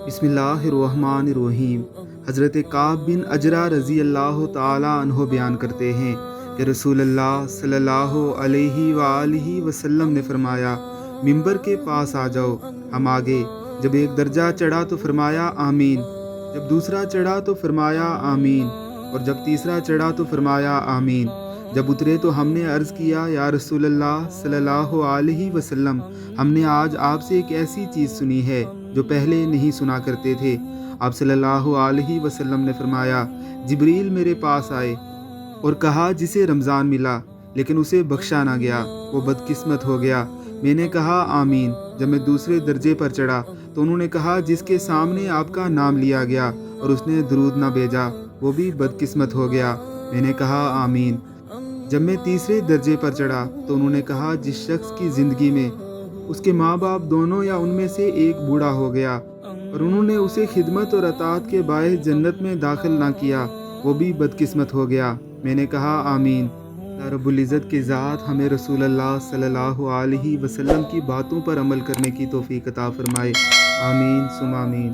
بسم اللہ الرحمن الرحیم۔ حضرت کعب بن اجرا رضی اللہ تعالیٰ عنہ بیان کرتے ہیں کہ رسول اللہ صلی اللہ علیہ وآلہ وسلم نے فرمایا، ممبر کے پاس آ جاؤ، ہم آگے۔ جب ایک درجہ چڑھا تو فرمایا آمین، جب دوسرا چڑھا تو فرمایا آمین، اور جب تیسرا چڑھا تو فرمایا آمین۔ جب اترے تو ہم نے عرض کیا، یا رسول اللہ صلی اللہ علیہ وسلم، ہم نے آج آپ سے ایک ایسی چیز سنی ہے جو پہلے نہیں سنا کرتے تھے۔ آپ صلی اللہ علیہ وسلم نے فرمایا، جبریل میرے پاس آئے اور کہا، جسے رمضان ملا لیکن اسے بخشا نہ گیا وہ بدقسمت ہو گیا۔ میں نے کہا آمین۔ جب میں دوسرے درجے پر چڑھا تو انہوں نے کہا، جس کے سامنے آپ کا نام لیا گیا اور اس نے درود نہ بھیجا وہ بھی بدقسمت ہو گیا۔ میں نے کہا آمین۔ جب میں تیسرے درجے پر چڑھا تو انہوں نے کہا، جس شخص کی زندگی میں اس کے ماں باپ دونوں یا ان میں سے ایک بوڑھا ہو گیا اور انہوں نے اسے خدمت اور اطاعت کے باعث جنت میں داخل نہ کیا وہ بھی بدقسمت ہو گیا۔ میں نے کہا آمین۔ اللہ رب العزت کی ذات ہمیں رسول اللہ صلی اللہ علیہ وسلم کی باتوں پر عمل کرنے کی توفیق عطا فرمائے۔ آمین ثم آمین۔